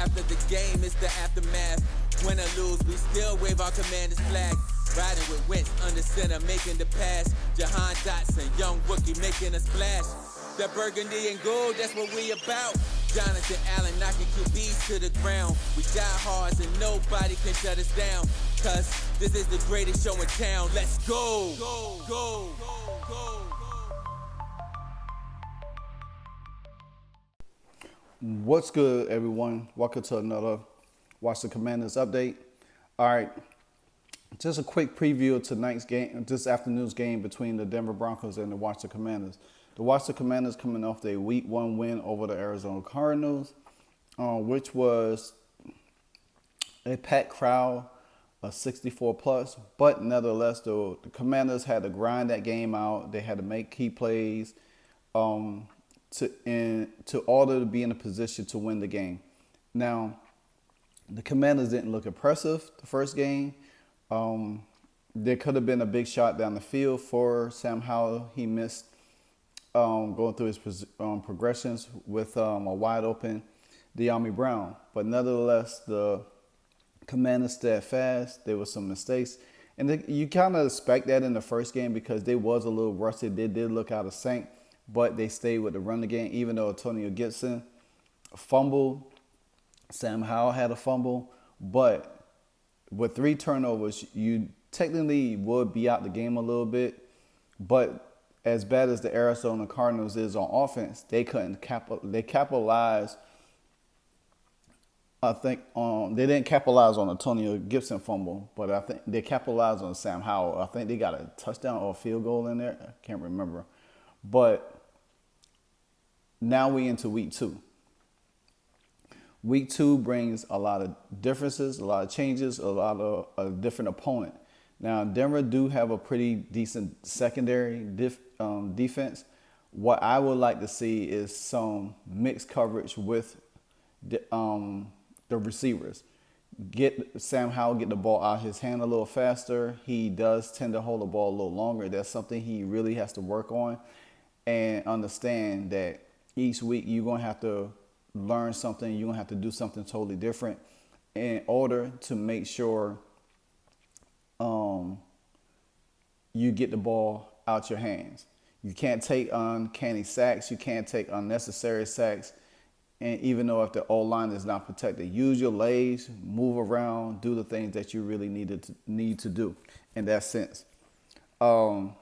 after the game, it's the aftermath. Win or lose, we still wave our commander's flag. Riding with Wentz under center, making the pass. Jahan Dotson, young rookie, making a splash. That burgundy and gold, that's what we about. Jonathan Allen knocking QBs to the ground. We die hard and nobody can shut us down. Cause this is the greatest show in town. Let's go. Go, go, go, go. What's good, everyone? Welcome to another Watch the Commanders update. All right, just a quick preview of tonight's game, this afternoon's game between the Denver Broncos and the Washington Commanders. The Washington Commanders coming off their Week 1 win over the Arizona Cardinals, which was a packed crowd of 64 plus. But nevertheless, the Commanders had to grind that game out. They had to make key plays to order to be in a position to win the game. Now, the Commanders didn't look impressive the first game. There could have been a big shot down the field for Sam Howell. He missed going through his progressions with a wide open De'Ami Brown. But nevertheless, the Commanders stayed fast. There were some mistakes. And you kind of expect that in the first game because they was a little rusty. They did look out of sync, but they stayed with the run game. Even though Antonio Gibson fumbled, Sam Howell had a fumble. But with 3 turnovers, you technically would be out the game a little bit. But as bad as the Arizona Cardinals is on offense, they couldn't capitalize. I think they didn't capitalize on Antonio Gibson fumble, but I think they capitalized on Sam Howell. I think they got a touchdown or a field goal in there. I can't remember. But now we into week 2. Week 2 brings a lot of differences, a lot of changes, a lot of a different opponent. Now, Denver do have a pretty decent secondary defense. What I would like to see is some mixed coverage with the receivers. Get Sam Howell, get the ball out of his hand a little faster. He does tend to hold the ball a little longer. That's something he really has to work on, and understand that each week you're going to have to learn something. You're going to have to do something totally different in order to make sure you get the ball out your hands. You can't take uncanny sacks. You can't take unnecessary sacks. And even though if the O-line is not protected, use your legs, move around, do the things that you really need to do in that sense. Also,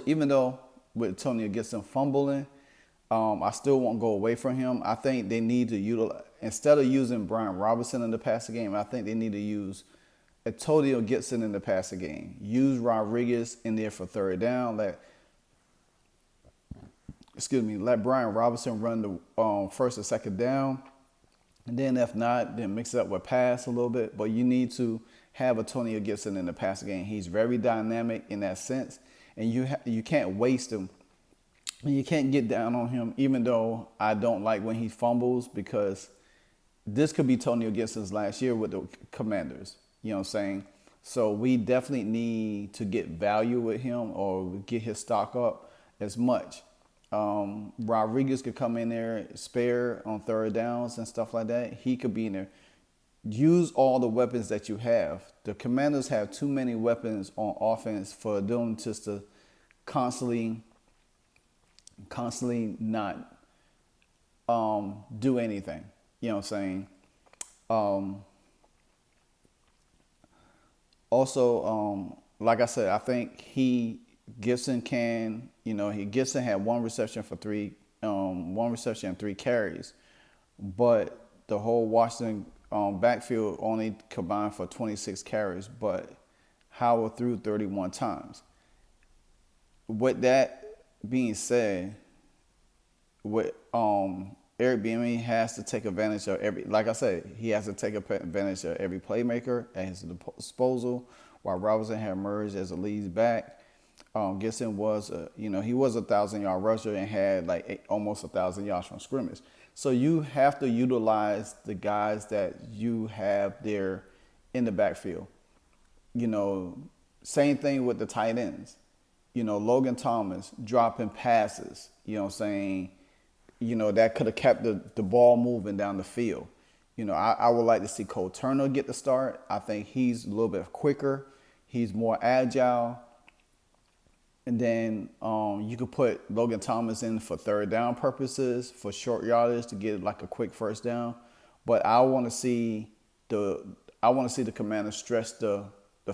even though with Antonio Gibson fumbling, I still won't go away from him. I think they need to utilize, instead of using Brian Robinson in the passing game, I think they need to use Antonio Gibson in the passing game. Use Rodriguez in there for third down. Let Brian Robinson run the first and second down. And then if not, then mix it up with pass a little bit. But you need to have Antonio Gibson in the passing game. He's very dynamic in that sense. And you can't waste him. And you can't get down on him, even though I don't like when he fumbles, because this could be Antonio Gibson's last year with the Commanders. You know what I'm saying? So we definitely need to get value with him or get his stock up as much. Rodriguez could come in there, spare on third downs and stuff like that. He could be in there. Use all the weapons that you have. The Commanders have too many weapons on offense for them just to constantly not do anything. You know what I'm saying? Also, like I said, I think Gibson had one reception and 3 carries, but the whole Washington backfield only combined for 26 carries, but Howard threw 31 times. With that being said, Eric Bieniemy has to take advantage of he has to take advantage of every playmaker at his disposal. While Robinson had emerged as a lead back, Gibson was a 1,000-yard rusher and had almost 1,000 yards from scrimmage. So you have to utilize the guys that you have there in the backfield. Same thing with the tight ends. Logan Thomas dropping passes. That could have kept the ball moving down the field. I would like to see Cole Turner get the start. I think he's a little bit quicker. He's more agile. And then you could put Logan Thomas in for third down purposes, for short yardage to get like a quick first down. But I want to see the Commanders stretch the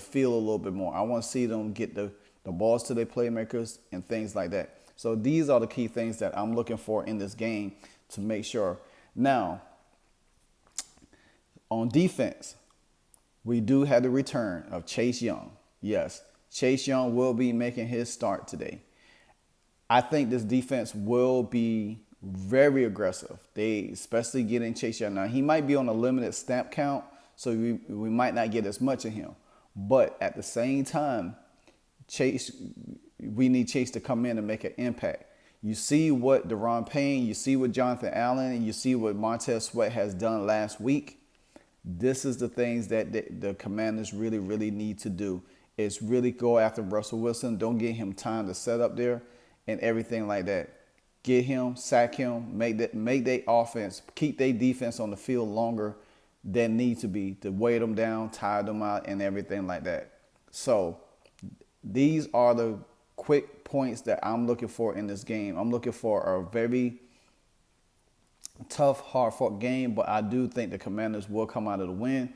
field a little bit more. I want to see them get the balls to their playmakers and things like that. So these are the key things that I'm looking for in this game to make sure. Now, on defense, we do have the return of Chase Young. Yes, Chase Young will be making his start today. I think this defense will be very aggressive. They especially getting Chase Young. Now, he might be on a limited snap count, so we might not get as much of him. But at the same time, we need Chase to come in and make an impact. You see what Deron Payne, you see what Jonathan Allen, and you see what Montez Sweat has done last week. This is the things that the Commanders really, really need to do. Is really go after Russell Wilson. Don't give him time to set up there and everything like that. Get him, sack him, make their offense, keep their defense on the field longer than need to be, to weigh them down, tire them out, and everything like that. So these are the quick points that I'm looking for in this game. I'm looking for a very tough, hard-fought game, but I do think the Commanders will come out of the win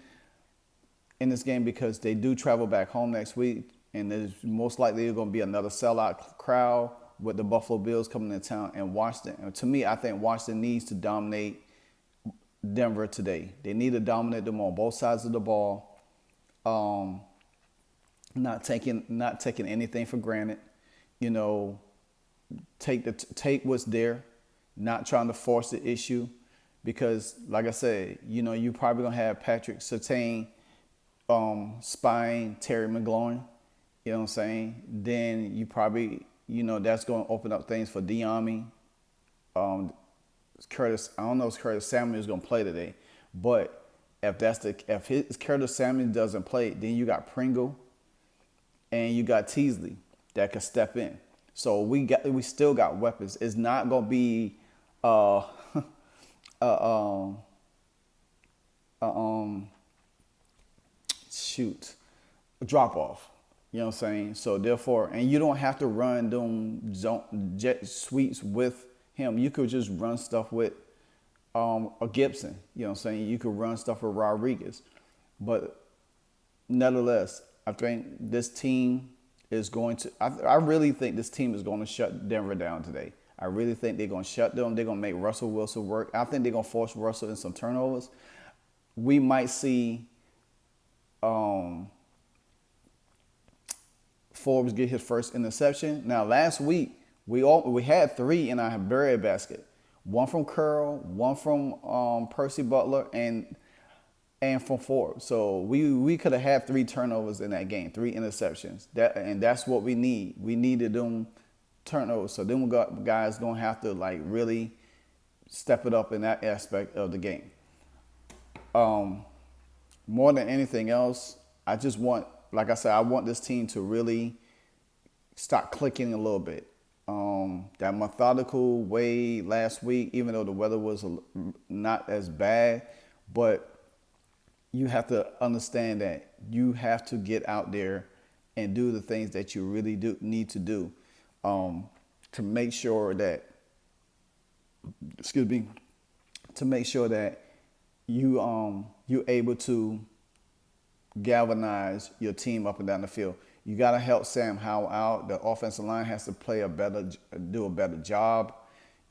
in this game because they do travel back home next week, and there's most likely going to be another sellout crowd with the Buffalo Bills coming into town and Washington. And to me, I think Washington needs to dominate Denver today. They need to dominate them on both sides of the ball, not taking anything for granted. Take what's there, not trying to force the issue, because like I said, you probably gonna have Patrick Surtain spying Terry McLaurin, you know what I'm saying? Then you probably, that's going to open up things for Diami. Curtis, I don't know if Curtis Samuel is going to play today, but if Curtis Samuel doesn't play, then you got Pringle and you got Teasley that could step in. So we still got weapons. It's not going to be a drop off. You know what I'm saying? So therefore, and you don't have to run them jet sweeps with him. You could just run stuff with a Gibson. You know what I'm saying? You could run stuff with Rodriguez. But nevertheless, I think this team is going to, I really think this team is going to shut Denver down today. I really think they're going to shut them. They're going to make Russell Wilson work. I think they're going to force Russell in some turnovers. We might see Forbes get his first interception. Now, last week, we had 3 in our buried basket. One from Curl, one from Percy Butler, and from Forbes. So we could have had 3 turnovers in that game, 3 interceptions. That's what we need. We needed them turnovers. So them guys going to have to really step it up in that aspect of the game. More than anything else, I just want, like I said, I want this team to really start clicking a little bit. That methodical way last week, even though the weather was not as bad, but you have to understand that you have to get out there and do the things that you really do need to do to make sure that, you're able to galvanize your team up and down the field. You got to help Sam Howell out. The offensive line has to do a better job,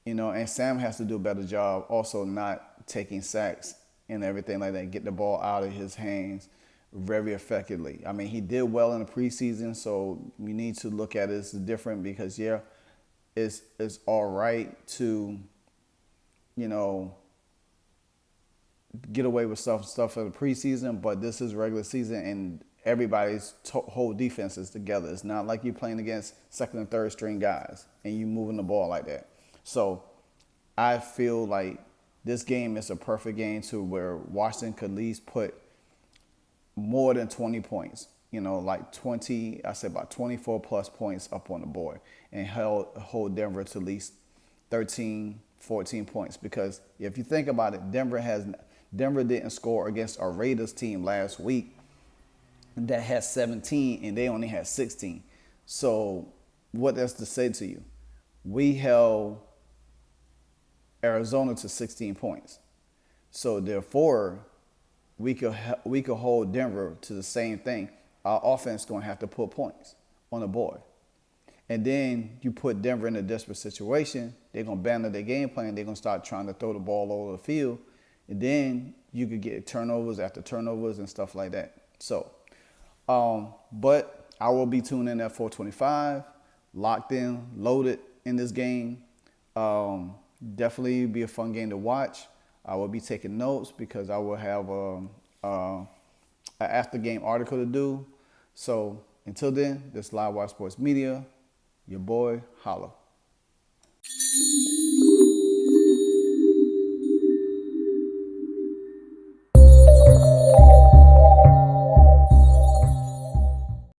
and Sam has to do a better job also not taking sacks and everything like that, get the ball out of his hands very effectively. I mean, he did well in the preseason, so we need to look at it as different because, it's all right to, get away with stuff for the preseason, but this is regular season and everybody's whole defense is together. It's not like you're playing against second and third string guys and you moving the ball like that. So I feel like this game is a perfect game to where Washington could at least put more than 20 points, about 24 plus points up on the board and hold Denver to at least 13, 14 points. Because if you think about it, Denver has Denver didn't score against our Raiders team last week that had 17 and they only had 16. So what that's to say to you? We held Arizona to 16 points. So therefore, we could hold Denver to the same thing. Our offense is going to have to put points on the board. And then you put Denver in a desperate situation. They're going to abandon their game plan. They're going to start trying to throw the ball all over the field. And then you could get turnovers after turnovers and stuff like that. So, but I will be tuned in at 425, locked in, loaded in this game. Definitely be a fun game to watch. I will be taking notes because I will have an after-game article to do. So until then, this LiveWire Sports Media. Your boy, holla.